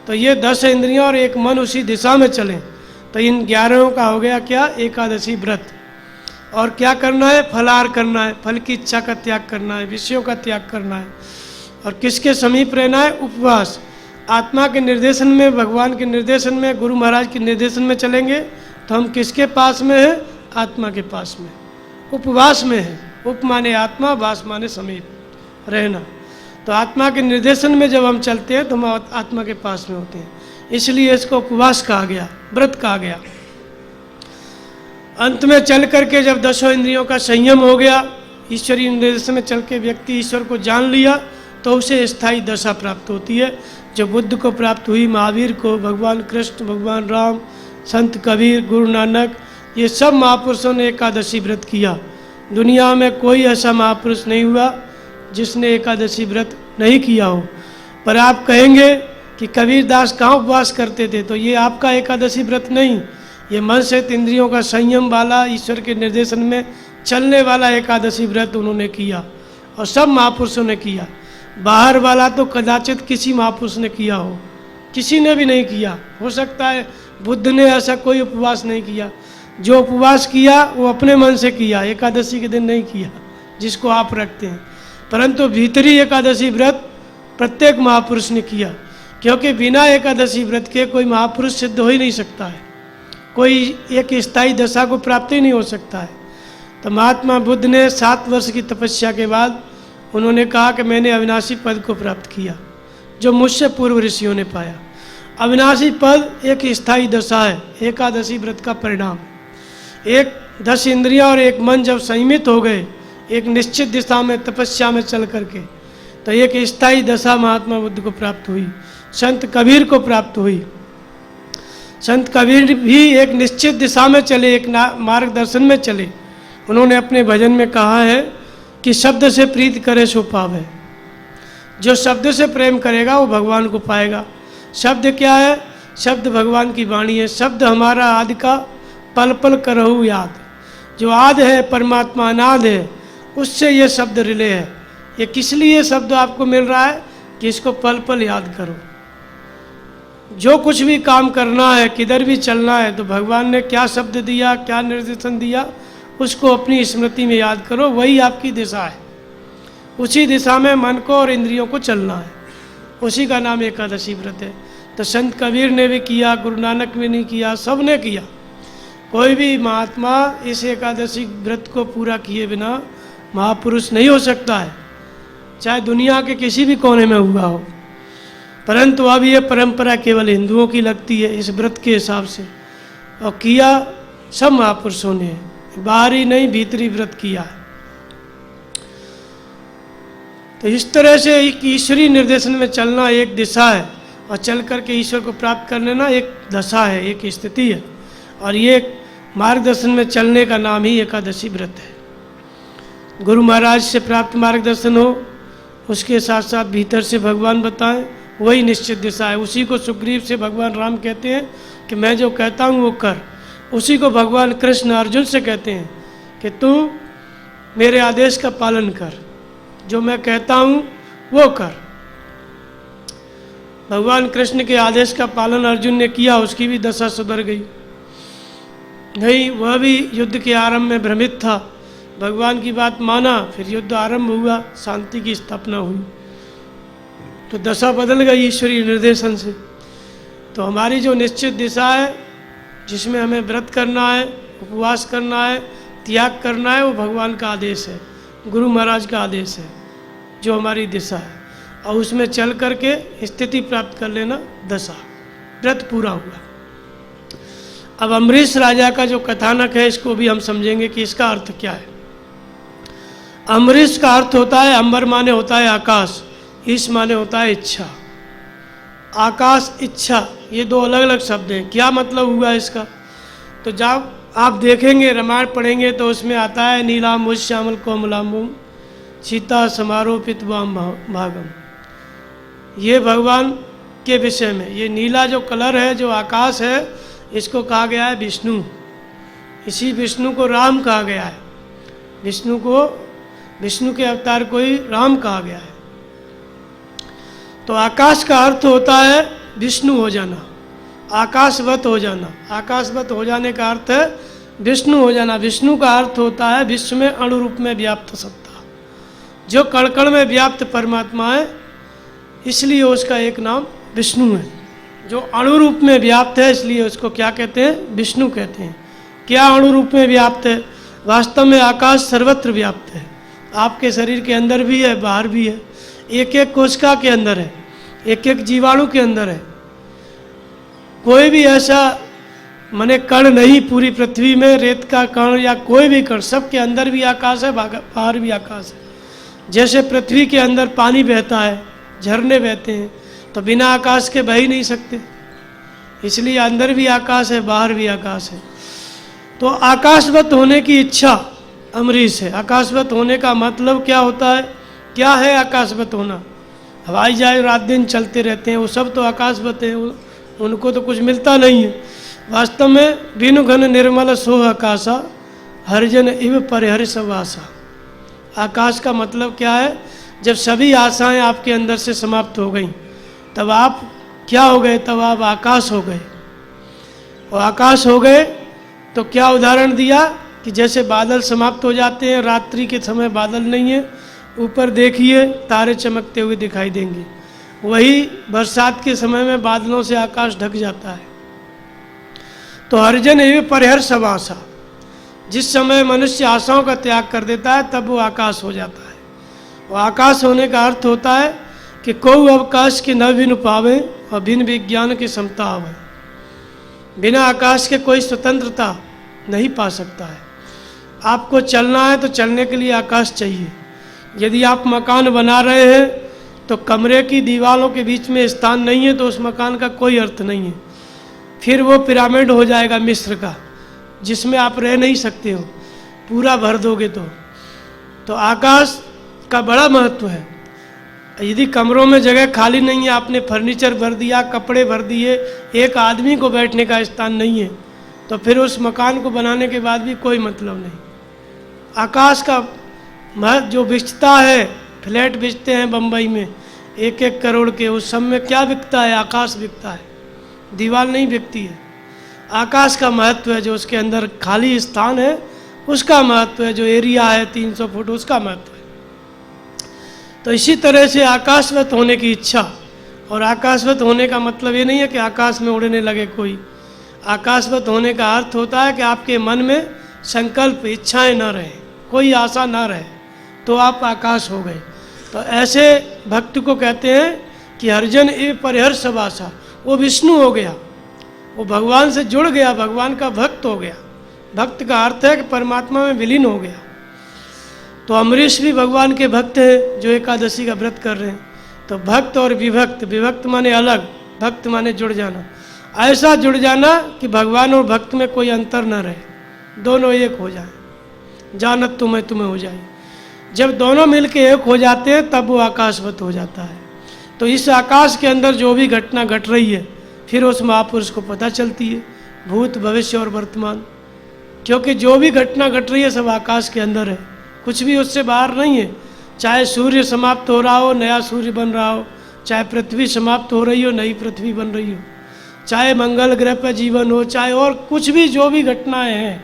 तो ये 10 इंद्रियां और एक मन उसी दिशा में चलें। तो इन 11 का हो गया क्या? एकादशी व्रत। और क्या करना है? फलाहार करना है, फल की इच्छा का त्याग करना है, विषयों का त्याग करना है। और किसके समीप रहना है? उपवास। आत्मा के निर्देशन में, भगवान के निर्देशन में, गुरु महाराज के निर्देशन में चलेंगे तो हम किसके पास में हैं? आत्मा के पास में, उपवास में है। उप माने आत्मा, वास माने समीप रहना। तो आत्मा के निर्देशन में जब हम चलते हैं तो हम आत्मा के पास में होते हैं, इसलिए इसको उपवास कहा गया, व्रत कहा गया। अंत में चल करके जब 10 इंद्रियों का संयम हो गया, ईश्वरीय निर्देश में चल के व्यक्ति ईश्वर को जान लिया, तो उसे स्थायी दशा प्राप्त होती है, जो बुद्ध को प्राप्त हुई, महावीर को, भगवान कृष्ण, भगवान राम, संत कबीर, गुरु नानक, ये सब महापुरुषों ने एकादशी व्रत किया। दुनिया में कोई ऐसा महापुरुष नहीं हुआ जिसने एकादशी व्रत नहीं किया हो। पर आप कहेंगे कि कबीरदास कहाँ उपवास करते थे? तो ये आपका एकादशी व्रत नहीं, ये मन से इंद्रियों का संयम वाला, ईश्वर के निर्देशन में चलने वाला एकादशी व्रत उन्होंने किया, और सब महापुरुषों ने किया। बाहर वाला तो कदाचित किसी महापुरुष ने किया हो, किसी ने भी नहीं किया। हो सकता है बुद्ध ने ऐसा कोई उपवास नहीं किया। जो उपवास किया वो अपने मन से किया, एकादशी के दिन नहीं किया जिसको आप रखते हैं। परंतु भीतरी एकादशी व्रत प्रत्येक महापुरुष ने किया, क्योंकि बिना एकादशी व्रत के कोई महापुरुष सिद्ध हो ही नहीं सकता है, कोई एक स्थायी दशा को प्राप्त ही नहीं हो सकता है। तो महात्मा बुद्ध ने 7 वर्ष की तपस्या के बाद उन्होंने कहा कि मैंने अविनाशी पद को प्राप्त किया, जो मुझसे पूर्व ऋषियों ने पाया। अविनाशी पद एक स्थायी दशा है, एकादशी व्रत का परिणाम। एक 10 इंद्रियां और एक मन जब संयमित हो गए एक निश्चित दिशा में तपस्या में चल करके, तो एक स्थायी दशा महात्मा बुद्ध को प्राप्त हुई, संत कबीर को प्राप्त हुई। संत कबीर भी एक निश्चित दिशा में चले, एक मार्गदर्शन में चले। उन्होंने अपने भजन में कहा है कि शब्द से प्रीत करे सो पावे। जो शब्द से प्रेम करेगा वो भगवान को पाएगा। शब्द क्या है? शब्द भगवान की वाणी है। शब्द हमारा आदि का पल पल करहु याद। जो आदि है, परमात्मा अनाद है, उससे ये शब्द रिले है। ये किस लिए शब्द आपको मिल रहा है कि इसको पल पल याद करो। जो कुछ भी काम करना है, किधर भी चलना है, तो भगवान ने क्या शब्द दिया, क्या निर्देशन दिया, उसको अपनी स्मृति में याद करो। वही आपकी दिशा है। उसी दिशा में मन को और इंद्रियों को चलना है। उसी का नाम एकादशी व्रत है। तो संत कबीर ने भी किया, गुरु नानक ने नहीं किया, सब ने किया। कोई भी महात्मा इस एकादशी व्रत को पूरा किए बिना महापुरुष नहीं हो सकता है, चाहे दुनिया के किसी भी कोने में हुआ हो। परंतु अब ये परंपरा केवल हिंदुओं की लगती है इस व्रत के हिसाब से, और किया सब महापुरुषों ने, बाहरी नहीं भीतरी व्रत किया है। तो इस तरह से ईश्वरीय निर्देशन में चलना एक दिशा है, और चल करके ईश्वर को प्राप्त कर लेना एक दशा है, एक स्थिति है। और ये मार्गदर्शन में चलने का नाम ही एकादशी व्रत है। गुरु महाराज से प्राप्त मार्गदर्शन हो, उसके साथ साथ भीतर से भगवान बताएं, वही निश्चित दिशा है। उसी को सुग्रीव से भगवान राम कहते हैं कि मैं जो कहता हूँ वो कर। उसी को भगवान कृष्ण अर्जुन से कहते हैं कि तू मेरे आदेश का पालन कर, जो मैं कहता हूँ वो कर। भगवान कृष्ण के आदेश का पालन अर्जुन ने किया, उसकी भी दशा सुधर गई। नहीं, वह भी युद्ध के आरंभ में भ्रमित था, भगवान की बात माना, फिर युद्ध आरंभ हुआ, शांति की स्थापना हुई, तो दशा बदल गई ईश्वरीय निर्देशन से। तो हमारी जो निश्चित दिशा है, जिसमें हमें व्रत करना है, उपवास करना है, त्याग करना है, वो भगवान का आदेश है, गुरु महाराज का आदेश है, जो हमारी दिशा है। और उसमें चल करके स्थिति प्राप्त कर लेना दशा, व्रत पूरा हुआ। अब अम्बरीश राजा का जो कथानक है, इसको भी हम समझेंगे कि इसका अर्थ क्या है। अम्बरीश का अर्थ होता है, अंबर माने होता है आकाश, ईश माने होता है इच्छा। आकाश, इच्छा, ये दो अलग अलग शब्द हैं। क्या मतलब हुआ इसका? तो जब आप देखेंगे, रामायण पढ़ेंगे, तो उसमें आता है नीलाम्बुज श्यामल कोमलाम्बुम सीता समारोपित वाम भागम। ये भगवान के विषय में, ये नीला जो कलर है, जो आकाश है, इसको कहा गया है विष्णु। इसी विष्णु को राम कहा गया है। विष्णु को, विष्णु के अवतार को ही राम कहा गया है। तो आकाश का अर्थ होता है विष्णु हो जाना, आकाशवत हो जाना। आकाशवत हो जाने का अर्थ है विष्णु हो जाना। विष्णु का अर्थ होता है विश्व में अणु रूप में व्याप्त सत्ता, जो कण कण में व्याप्त परमात्मा है, इसलिए उसका एक नाम विष्णु है। जो अणु रूप में व्याप्त है, इसलिए उसको क्या कहते हैं? विष्णु कहते हैं। क्या अणु रूप में व्याप्त है? वास्तव में आकाश सर्वत्र व्याप्त है। आपके शरीर के अंदर भी है, बाहर भी है, एक एक कोशिका के अंदर है, एक एक जीवाणु के अंदर है। कोई भी ऐसा माने कण नहीं पूरी पृथ्वी में, रेत का कण या कोई भी कण, सबके अंदर भी आकाश है, बाहर भी आकाश है। जैसे पृथ्वी के अंदर पानी बहता है, झरने बहते हैं, तो बिना आकाश के बह ही नहीं सकते, इसलिए अंदर भी आकाश है, बाहर भी आकाश है। तो आकाशवत होने की इच्छा अम्बरीश है। आकाशवत होने का मतलब क्या होता है? क्या है आकाशवत होना? हवाई जहाज रात दिन चलते रहते हैं, वो सब तो आकाशवत हैं, उनको तो कुछ मिलता नहीं है। वास्तव में बिनु घन निर्मल सोह आकाशा, हरिजन इव परिहर्ष आशा। आकाश का मतलब क्या है? जब सभी आशाएं आपके अंदर से समाप्त हो गई, तब आप क्या हो गए? तब आप आकाश हो गए। और आकाश हो गए तो क्या उदाहरण दिया कि जैसे बादल समाप्त हो जाते हैं, रात्रि के समय बादल नहीं है, ऊपर देखिए तारे चमकते हुए दिखाई देंगे। वही बरसात के समय में बादलों से आकाश ढक जाता है। तो हर्जन एवं परिहर्ष आशा, जिस समय मनुष्य आशाओं का त्याग कर देता है तब वो आकाश हो जाता है। वो आकाश होने का अर्थ होता है कि कोई अवकाश के न बिन पावे और बिन विज्ञान की समता आवे। बिना आकाश के कोई स्वतंत्रता नहीं पा सकता है। आपको चलना है तो चलने के लिए आकाश चाहिए। यदि आप मकान बना रहे हैं तो कमरे की दीवारों के बीच में स्थान नहीं है तो उस मकान का कोई अर्थ नहीं है। फिर वो पिरामिड हो जाएगा मिस्र का, जिसमें आप रह नहीं सकते हो, पूरा भर दोगे तो आकाश का बड़ा महत्व है। यदि कमरों में जगह खाली नहीं है, आपने फर्नीचर भर दिया, कपड़े भर दिए, एक आदमी को बैठने का स्थान नहीं है, तो फिर उस मकान को बनाने के बाद भी कोई मतलब नहीं। आकाश का महत्व जो बिकता है, फ्लैट बिकते हैं बम्बई में 1-1 करोड़ के, उस सब में क्या बिकता है? आकाश बिकता है, दीवार नहीं बिकती है। आकाश का महत्व है, जो उसके अंदर खाली स्थान है उसका महत्व है, जो एरिया है 300 फुट उसका महत्व है। तो इसी तरह से आकाशवत होने की इच्छा, और आकाशवत होने का मतलब ये नहीं है कि आकाश में उड़ने लगे कोई। आकाशवत होने का अर्थ होता है कि आपके मन में संकल्प, इच्छाएं न रहे, कोई आशा न रहे, तो आप आकाश हो गए। तो ऐसे भक्त को कहते हैं कि हरिजन ए परिहर्ष आशा, वो विष्णु हो गया, वो भगवान से जुड़ गया, भगवान का भक्त हो गया। भक्त का अर्थ है कि परमात्मा में विलीन हो गया। तो अमरीश भी भगवान के भक्त हैं जो एकादशी का व्रत कर रहे हैं। तो भक्त और विभक्त, विभक्त माने अलग, भक्त माने जुड़ जाना। ऐसा जुड़ जाना कि भगवान और भक्त में कोई अंतर न रहे, दोनों एक हो जाए, जानत तुम्हें तुम्हें हो जाए। जब दोनों मिलके एक हो जाते हैं तब वो आकाशवत हो जाता है। तो इस आकाश के अंदर जो भी घटना घट रही है फिर उस महापुरुष को पता चलती है, भूत भविष्य और वर्तमान। क्योंकि जो भी घटना घट रही है सब आकाश के अंदर है, कुछ भी उससे बाहर नहीं है। चाहे सूर्य समाप्त हो रहा हो, नया सूर्य बन रहा हो, चाहे पृथ्वी समाप्त हो रही हो, नई पृथ्वी बन रही हो, चाहे मंगल ग्रह पर जीवन हो, चाहे और कुछ भी, जो भी घटनाएं हैं,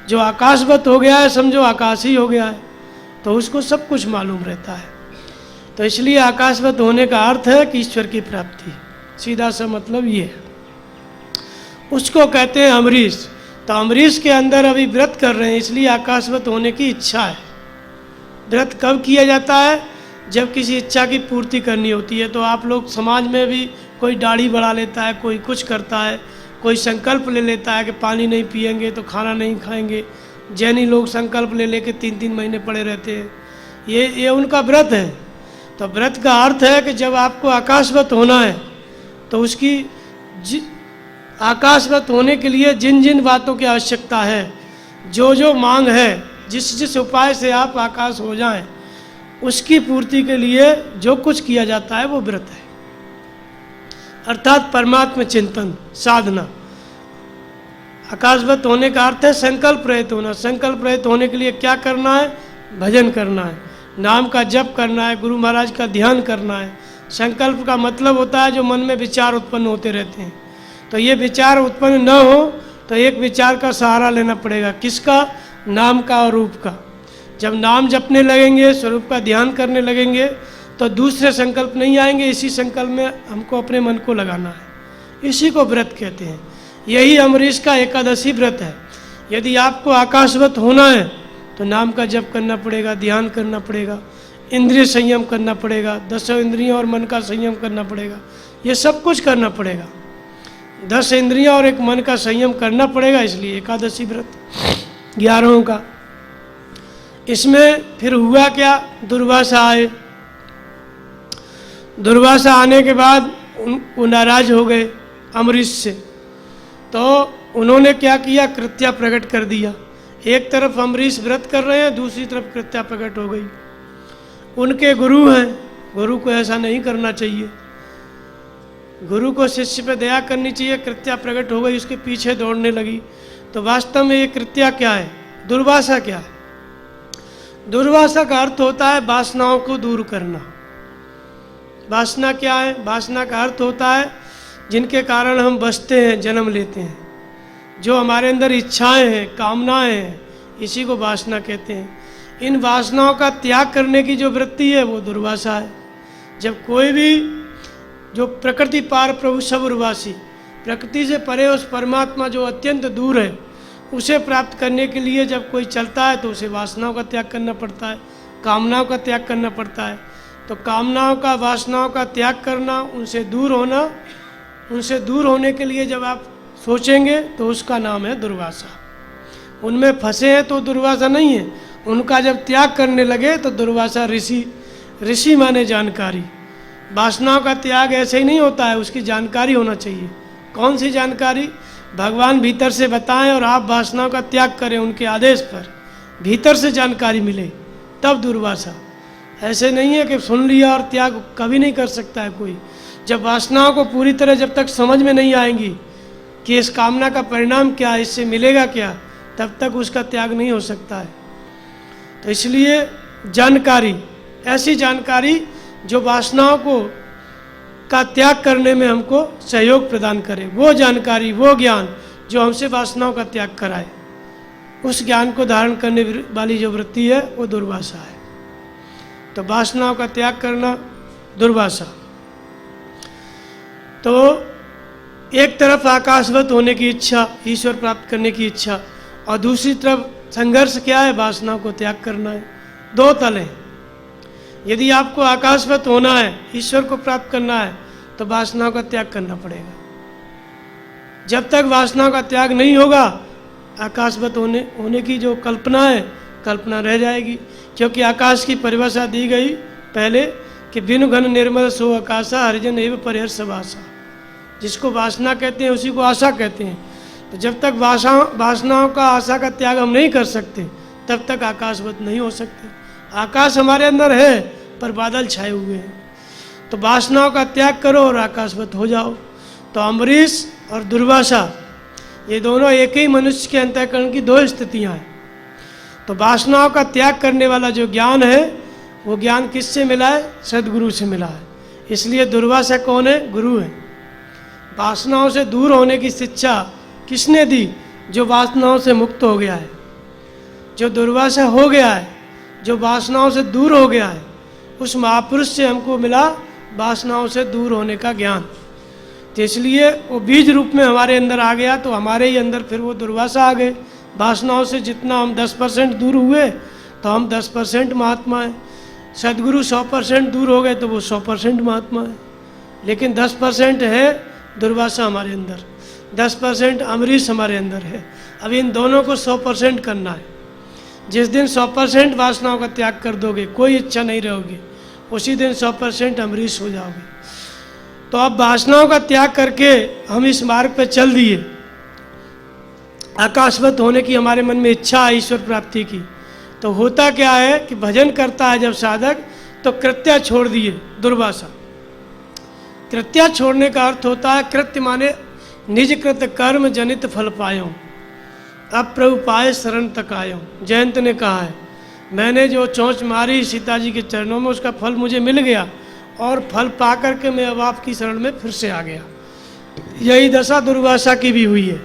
जो आकाशवत हो गया है समझो आकाश ही हो गया है, तो उसको सब कुछ मालूम रहता है। तो इसलिए आकाशवत होने का अर्थ है कि ईश्वर की प्राप्ति, सीधा सा मतलब ये है। उसको कहते हैं अमरीश। तो अमरीश के अंदर अभी व्रत कर रहे हैं, इसलिए आकाशवत होने की इच्छा है। व्रत कब किया जाता है? जब किसी इच्छा की पूर्ति करनी होती है। तो आप लोग समाज में भी कोई दाढ़ी बढ़ा लेता है, कोई कुछ करता है, कोई संकल्प ले लेता है कि पानी नहीं पिएंगे तो खाना नहीं खाएंगे। जैनी लोग संकल्प ले लेके 3-3 महीने पड़े रहते हैं, ये उनका व्रत है। तो व्रत का अर्थ है कि जब आपको आकाशवत होना है तो उसकी आकाशवत होने के लिए जिन जिन बातों की आवश्यकता है, जो जो मांग है, जिस जिस उपाय से आप आकाश हो जाएं, उसकी पूर्ति के लिए जो कुछ किया जाता है वो व्रत है। अर्थात परमात्मा चिंतन, साधना। आकाशवत होने का अर्थ है संकल्प रहित होना। संकल्प रहित होने के लिए क्या करना है? भजन करना है, नाम का जप करना है, गुरु महाराज का ध्यान करना है। संकल्प का मतलब होता है जो मन में विचार उत्पन्न होते रहते हैं। तो ये विचार उत्पन्न न हो तो एक विचार का सहारा लेना पड़ेगा। किसका? नाम का और रूप का। जब नाम जपने लगेंगे, स्वरूप का ध्यान करने लगेंगे, तो दूसरे संकल्प नहीं आएंगे। इसी संकल्प में हमको अपने मन को लगाना है, इसी को व्रत कहते हैं। यही अमरीश का एकादशी व्रत है। यदि आपको आकाशवत होना है तो नाम का जप करना पड़ेगा, ध्यान करना पड़ेगा, इंद्रिय संयम करना पड़ेगा, 10 इंद्रियों और मन का संयम करना पड़ेगा। ये सब कुछ करना पड़ेगा, 10 इंद्रियों और एक मन का संयम करना पड़ेगा। इसलिए एकादशी व्रत 11 का। इसमें फिर हुआ क्या? दुर्वासा आए। दुर्वासा आने के बाद वो नाराज हो गए अमरीश से। तो उन्होंने क्या किया? कृत्या प्रकट कर दिया। एक तरफ अमरीश व्रत कर रहे हैं, दूसरी तरफ कृत्या प्रकट हो गई। उनके गुरु हैं, गुरु को ऐसा नहीं करना चाहिए। गुरु को शिष्य पे दया करनी चाहिए। कृत्या प्रकट हो गई, उसके पीछे दौड़ने लगी। तो वास्तव में ये कृत्या क्या है? दुर्वासा क्या है? दुर्वासा का अर्थ होता है वासनाओं को दूर करना। वासना क्या है? वासना का अर्थ होता है जिनके कारण हम बसते हैं, जन्म लेते हैं, जो हमारे अंदर इच्छाएं हैं, कामनाएं हैं, इसी को वासना कहते हैं। इन वासनाओं का त्याग करने की जो वृत्ति है वो दुर्वासा है। जब कोई भी जो प्रकृति पार प्रभु सब उर्वासी, प्रकृति से परे उस परमात्मा जो अत्यंत दूर है, उसे प्राप्त करने के लिए जब कोई चलता है तो उसे वासनाओं का त्याग करना पड़ता है, कामनाओं का त्याग करना पड़ता है। तो कामनाओं का, वासनाओं का त्याग करना, उनसे दूर होना, उनसे दूर होने के लिए जब आप सोचेंगे तो उसका नाम है दुर्वासा। उनमें फंसे हैं तो दुर्वासा नहीं है, उनका जब त्याग करने लगे तो दुर्वासा ऋषि, ऋषि माने जानकारी। वासनाओं का त्याग ऐसे ही नहीं होता है, उसकी जानकारी होना चाहिए। कौन सी जानकारी? भगवान भीतर से बताएं और आप वासनाओं का त्याग करें उनके आदेश पर, भीतर से जानकारी मिले तब दुर्वासा। ऐसे नहीं है कि सुन लिया और त्याग कभी नहीं कर सकता है कोई। जब वासनाओं को पूरी तरह जब तक समझ में नहीं आएंगी कि इस कामना का परिणाम क्या है, इससे मिलेगा क्या, तब तक उसका त्याग नहीं हो सकता है। तो इसलिए जानकारी, ऐसी जानकारी जो वासनाओं को का त्याग करने में हमको सहयोग प्रदान करे, वो जानकारी, वो ज्ञान जो हमसे वासनाओं का त्याग कराए, उस ज्ञान को धारण करने वाली जो वृत्ति है वो दुर्वासा है। तो वासनाओं का त्याग करना दुर्वासा। तो एक तरफ आकाशवत होने की इच्छा, ईश्वर प्राप्त करने की इच्छा, और दूसरी तरफ संघर्ष क्या है? वासनाओं को त्याग करना है। दो तल हैं। यदि आपको आकाशवत होना है, ईश्वर को प्राप्त करना है, तो वासनाओं का त्याग करना पड़ेगा। जब तक वासनाओं का त्याग नहीं होगा, आकाशवत होने की जो कल्पना है, कल्पना रह जाएगी। क्योंकि आकाश की परिभाषा दी गई पहले कि बिनु घन निर्मल सो आकाशा हरिजन एवं परिहर्ष वासा। जिसको वासना कहते हैं उसी को आशा कहते हैं। तो जब तक वासनाओं का, आशा का त्याग हम नहीं कर सकते, तब तक आकाशवत नहीं हो सकते। आकाश हमारे अंदर है पर बादल छाए हुए हैं। तो वासनाओं का त्याग करो और आकाशवत हो जाओ। तो अम्बरीश और दुर्वासा, ये दोनों एक ही मनुष्य के अंतःकरण की दो स्थितियाँ हैं। तो वासनाओं का त्याग करने वाला जो ज्ञान है, वो ज्ञान किससे मिला है? सद्गुरु से मिला है। इसलिए दुर्वासा कौन है? गुरु है। वासनाओं से दूर होने की शिक्षा किसने दी? जो वासनाओं से मुक्त हो गया है, जो दुर्वासा हो गया है, जो वासनाओं से दूर हो गया है, उस महापुरुष से हमको मिला वासनाओं से दूर होने का ज्ञान। तो इसलिए वो बीज रूप में हमारे अंदर आ गया, तो हमारे ही अंदर फिर वो दुर्वासा आ गए। वासनाओं से जितना हम 10% दूर हुए तो हम 10% महात्मा हैं। सदगुरु 100% दूर हो गए तो वो 100% महात्मा है। लेकिन 10% है दुर्वासा हमारे अंदर, 10% अमरीश हमारे अंदर है। अब इन दोनों को 100% करना है। जिस दिन 100% वासनाओं का त्याग कर दोगे, कोई इच्छा नहीं रहोगी, उसी दिन 100% अमरीश हो जाओगे। तो अब वासनाओं का त्याग करके हम इस मार्ग पर चल दिए। आकाशवत होने की हमारे मन में इच्छा है, ईश्वर प्राप्ति की। तो होता क्या है कि भजन करता है जब साधक, तो कृत्य छोड़ दिए, दुर्वासा। कृत्य छोड़ने का अर्थ होता है, कृत्य माने निज कृत कर्म जनित फल पायो, अब प्रभु पाए शरण तक आयो। जयंत ने कहा है, मैंने जो चोंच मारी सीता जी के चरणों में, उसका फल मुझे मिल गया और फल पा करके मैं अब आपकी शरण में फिर से आ गया। यही दशा दुर्वासा की भी हुई है।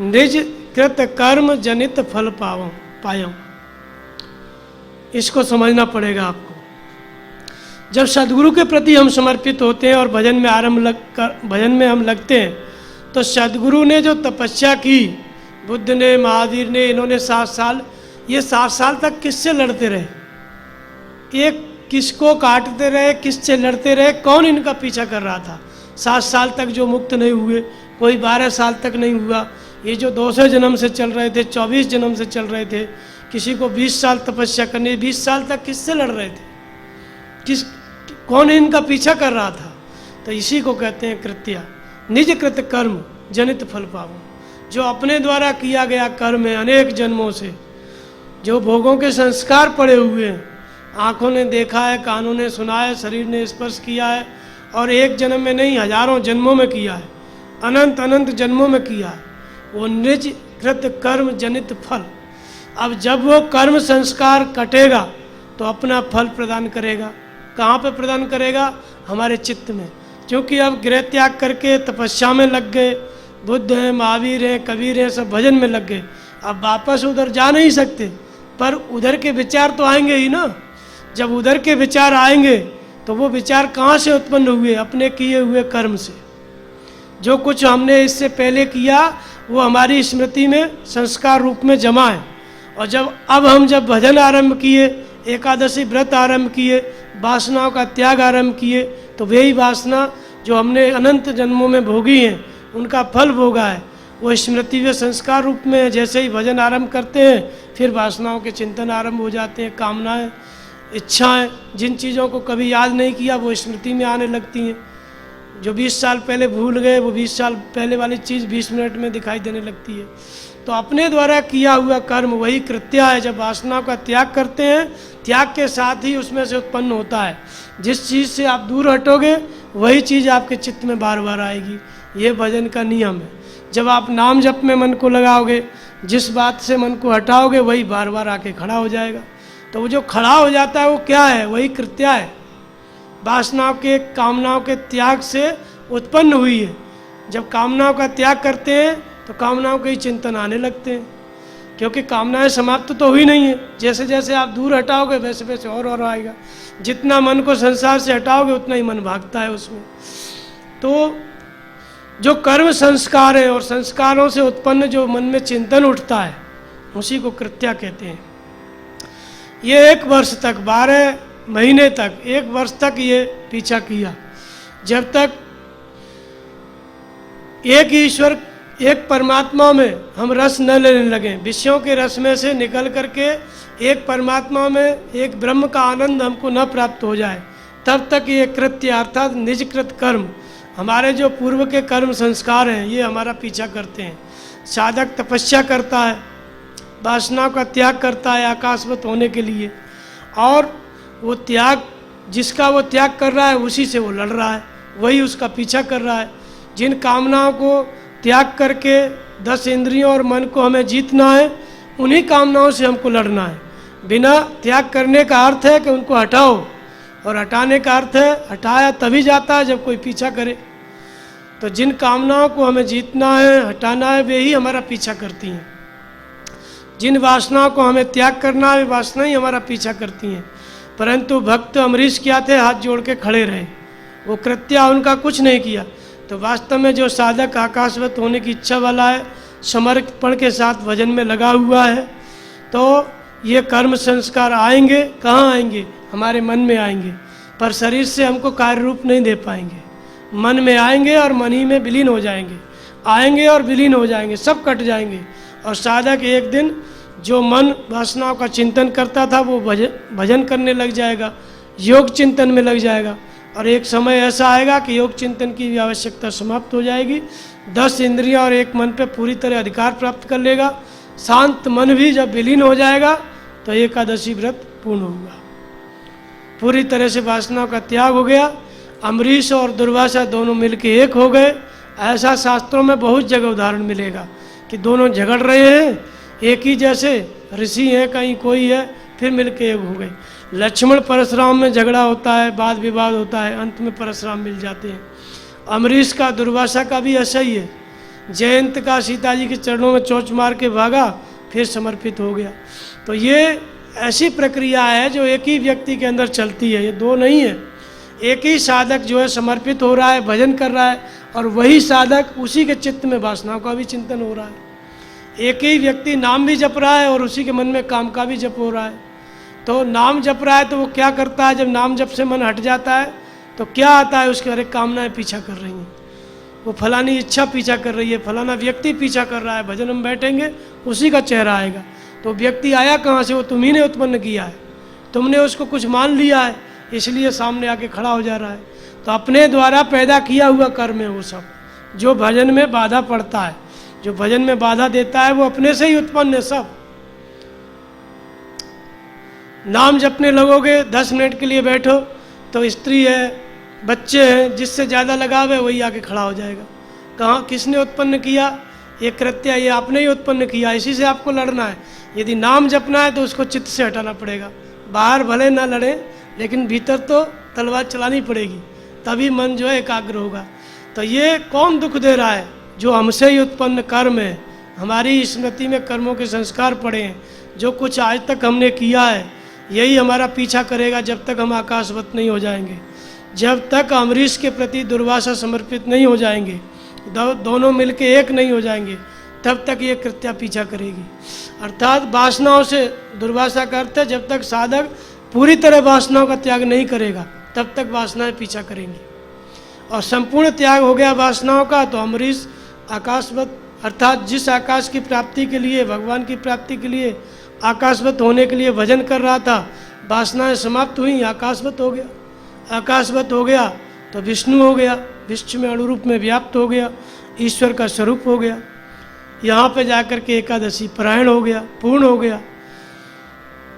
निज कृत कर्म जनित फल पायो, इसको समझना पड़ेगा आपको। जब सदगुरु के प्रति हम समर्पित होते हैं और भजन में हम लगते हैं, तो सदगुरु ने जो तपस्या की, बुद्ध ने, महावीर ने, इन्होंने 7 साल, ये 7 साल तक किससे लड़ते रहे? एक किसको काटते रहे, किससे लड़ते रहे? कौन इनका पीछा कर रहा था? 7 साल तक जो मुक्त नहीं हुए, कोई 12 साल तक नहीं हुआ। ये जो 200 जन्म से चल रहे थे, 24 जन्म से चल रहे थे, किसी को 20 साल तपस्या करनी, 20 साल तक किससे लड़ रहे थे? कौन इनका पीछा कर रहा था? तो इसी को कहते हैं कृत्या। निज कृत कर्म जनित फल पावो, जो अपने द्वारा किया गया कर्म है, अनेक जन्मों से जो भोगों के संस्कार पड़े हुए हैं, आँखों ने देखा है, कानों ने सुना है, शरीर ने स्पर्श किया है, और एक जन्म में नहीं, हजारों जन्मों में किया है, अनंत अनंत जन्मों में किया है, वो निज कृत कर्म जनित फल। अब जब वो कर्म संस्कार कटेगा तो अपना फल प्रदान करेगा। कहाँ पे प्रदान करेगा? हमारे चित्त में। क्योंकि अब गृह त्याग करके तपस्या में लग गए, बुद्ध हैं, महावीर हैं, कबीर हैं, सब भजन में लग गए। अब वापस उधर जा नहीं सकते, पर उधर के विचार तो आएंगे ही ना। जब उधर के विचार आएंगे तो वो विचार कहाँ से उत्पन्न हुए? अपने किए हुए कर्म से। जो कुछ हमने इससे पहले किया वो हमारी स्मृति में संस्कार रूप में जमा है। और अब हम भजन आरंभ किए, एकादशी व्रत आरंभ किए, वासनाओं का त्याग आरंभ किए, तो वही वासना जो हमने अनंत जन्मों में भोगी हैं उनका फल भोगा है, वो स्मृति व संस्कार रूप में है। जैसे ही भजन आरंभ करते हैं फिर वासनाओं के चिंतन आरंभ हो जाते हैं, कामनाएं, इच्छाएं, जिन चीज़ों को कभी याद नहीं किया वो स्मृति में आने लगती हैं। जो 20 साल पहले भूल गए वो 20 साल पहले वाली चीज़ 20 मिनट में दिखाई देने लगती है। तो अपने द्वारा किया हुआ कर्म वही कृत्य है। जब वासनाओं का त्याग करते हैं, त्याग के साथ ही उसमें से उत्पन्न होता है। जिस चीज़ से आप दूर हटोगे वही चीज़ आपके चित्त में बार बार आएगी। ये भजन का नियम है। जब आप नाम जप में मन को लगाओगे, जिस बात से मन को हटाओगे वही बार बार आके खड़ा हो जाएगा। तो वो जो खड़ा हो जाता है वो क्या है? वही कृत्य है, वासनाओं के, कामनाओं के त्याग से उत्पन्न हुई है। जब कामनाओं का त्याग करते हैं तो कामनाओं के ही चिंतन आने लगते हैं, क्योंकि कामनाएं समाप्त तो हुई नहीं है। जैसे जैसे आप दूर हटाओगे वैसे वैसे और आएगा। जितना मन को संसार से हटाओगे उतना ही मन भागता है उसमें। तो जो कर्म संस्कार है और संस्कारों से उत्पन्न जो मन में चिंतन उठता है उसी को कृत्या कहते हैं। ये 1 वर्ष तक, 12 महीने तक, 1 वर्ष तक ये पीछा किया, जब तक एक ईश्वर, एक परमात्मा में हम रस न लेने लगे, विषयों के रस में से निकल करके एक परमात्मा में, एक ब्रह्म का आनंद हमको न प्राप्त हो जाए, तब तक ये कृत्य अर्थात निजकृत कर्म, हमारे जो पूर्व के कर्म संस्कार हैं, ये हमारा पीछा करते हैं। साधक तपस्या करता है, वासनाओं का त्याग करता है आकाशवत होने के लिए, और वो त्याग, जिसका वो त्याग कर रहा है उसी से वो लड़ रहा है, वही उसका पीछा कर रहा है। जिन कामनाओं को त्याग करके 10 इंद्रियों और मन को हमें जीतना है, उन्हीं कामनाओं से हमको लड़ना है। बिना त्याग करने का अर्थ है कि उनको हटाओ, और हटाने का अर्थ है हटाया तभी जाता है जब कोई पीछा करे। तो जिन कामनाओं को हमें जीतना है, हटाना है, वे ही हमारा पीछा करती हैं। जिन वासनाओं को हमें त्याग करना है, वे वासना ही हमारा पीछा करती हैं। परंतु भक्त अमरीश क्या थे? हाथ जोड़ के खड़े रहे, वो कृत्या उनका कुछ नहीं किया। तो वास्तव में जो साधक आकाशवत होने की इच्छा वाला है, समर्पण के साथ भजन में लगा हुआ है, तो ये कर्म संस्कार आएंगे। कहाँ आएंगे? हमारे मन में आएंगे, पर शरीर से हमको कार्य रूप नहीं दे पाएंगे। मन में आएंगे और मन ही में विलीन हो जाएंगे, आएंगे और विलीन हो जाएंगे, सब कट जाएंगे। और साधक एक दिन जो मन वासनाओं का चिंतन करता था वो भजन करने लग जाएगा, योग चिंतन में लग जाएगा। और एक समय ऐसा आएगा कि योग चिंतन की भी आवश्यकता समाप्त हो जाएगी। 10 इंद्रियां और एक मन पे पूरी तरह अधिकार प्राप्त कर लेगा। शांत मन भी जब विलीन हो जाएगा तो एकादशी व्रत पूर्ण होगा। पूरी तरह से वासनाओं का त्याग हो गया। अम्बरीश और दुर्वासा दोनों मिलके एक हो गए। ऐसा शास्त्रों में बहुत जगह उदाहरण मिलेगा कि दोनों झगड़ रहे हैं, एक ही जैसे ऋषि हैं, कहीं कोई है, फिर मिलके एक हो गए। लक्ष्मण परशुराम में झगड़ा होता है, वाद विवाद होता है, अंत में परशुराम मिल जाते हैं। अम्बरीश का दुर्वासा का भी ऐसा ही है। जयंत का सीता जी के चरणों में चोंच मार के भागा, फिर समर्पित हो गया। तो ये ऐसी प्रक्रिया है जो एक ही व्यक्ति के अंदर चलती है, ये दो नहीं है। एक ही साधक जो है समर्पित हो रहा है, भजन कर रहा है, और वही साधक उसी के चित्त में वासनाओं का भी चिंतन हो रहा है। एक ही व्यक्ति नाम भी जप रहा है और उसी के मन में काम का भी जप हो रहा है। तो नाम जप रहा है तो वो क्या करता है? जब नाम जप से मन हट जाता है तो क्या आता है? उसके हर एक कामनाएं पीछा कर रही हैं, वो फलानी इच्छा पीछा कर रही है, फलाना व्यक्ति पीछा कर रहा है। भजन में बैठेंगे उसी का चेहरा आएगा। तो व्यक्ति आया कहाँ से? वो तुम्ही ने उत्पन्न किया है, तुमने उसको कुछ मान लिया है, इसलिए सामने आके खड़ा हो जा रहा है। तो अपने द्वारा पैदा किया हुआ कर्म है वो सब, जो भजन में बाधा पड़ता है, जो भजन में बाधा देता है, वो अपने से ही उत्पन्न है सब। नाम जपने लगोगे, 10 मिनट के लिए बैठो तो स्त्री है, बच्चे हैं, जिससे ज़्यादा लगाव है वही आके खड़ा हो जाएगा। कहाँ, किसने उत्पन्न किया? ये कृत्य ये आपने ही उत्पन्न किया, इसी से आपको लड़ना है। यदि नाम जपना है तो उसको चित्त से हटाना पड़ेगा। बाहर भले ना लड़े, लेकिन भीतर तो तलवार चलानी पड़ेगी, तभी मन जो है एकाग्र होगा। तो ये कौन दुख दे रहा है? जो हमसे ही उत्पन्न कर्म है, हमारी स्मृति में कर्मों के संस्कार पड़े हैं, जो कुछ आज तक हमने किया है, यही हमारा पीछा करेगा जब तक हम आकाशवत नहीं हो जाएंगे। जब तक अम्बरीश के प्रति दुर्वासा समर्पित नहीं हो जाएंगे, दोनों मिलके एक नहीं हो जाएंगे, तब तक ये कृत्या पीछा करेगी। अर्थात वासनाओं से दुर्वासा करते, जब तक साधक पूरी तरह वासनाओं का त्याग नहीं करेगा तब तक वासनाएं पीछा करेंगी। और संपूर्ण त्याग हो गया वासनाओं का तो अम्बरीश आकाशवत, अर्थात जिस आकाश की प्राप्ति के लिए, भगवान की प्राप्ति के लिए, आकाशवत होने के लिए भजन कर रहा था, वासनाएं समाप्त हुई, आकाशवत हो गया। आकाशवत हो गया तो विष्णु हो गया, विश्व में अणुरूप में व्याप्त हो गया, ईश्वर का स्वरूप हो गया। यहाँ पे जाकर के एकादशी परायण हो गया, पूर्ण हो गया।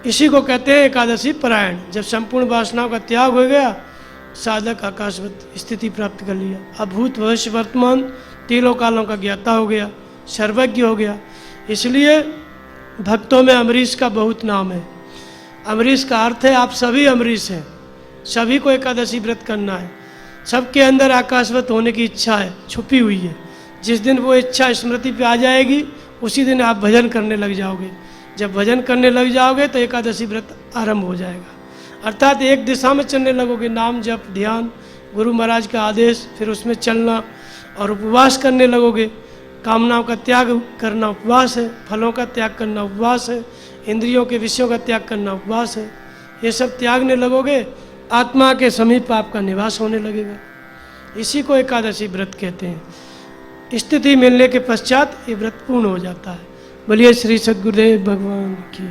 इसी को कहते हैं एकादशी परायण। जब संपूर्ण वासनाओं का त्याग हो गया, साधक आकाशवत स्थिति प्राप्त कर लिया। अभूत भविष्य वर्तमान तीनों कालों का ज्ञाता हो गया, सर्वज्ञ हो गया। इसलिए भक्तों में अम्बरीश का बहुत नाम है। अम्बरीश का अर्थ है आप सभी अम्बरीश हैं, सभी को एकादशी व्रत करना है। सबके अंदर आकाशवत होने की इच्छा है, छुपी हुई है। जिस दिन वो इच्छा स्मृति पे आ जाएगी, उसी दिन आप भजन करने लग जाओगे। जब भजन करने लग जाओगे तो एकादशी व्रत आरंभ हो जाएगा। अर्थात एक दिशा में चलने लगोगे, नाम जप, ध्यान, गुरु महाराज का आदेश, फिर उसमें चलना, और उपवास करने लगोगे। कामनाओं का त्याग करना उपवास है, फलों का त्याग करना उपवास है, इंद्रियों के विषयों का त्याग करना उपवास है। ये सब त्यागने लगोगे, आत्मा के समीप आपका निवास होने लगेगा। इसी को एकादशी व्रत कहते हैं। स्थिति मिलने के पश्चात ये व्रत पूर्ण हो जाता है। बोलिए श्री सद्गुरुदेव भगवान की।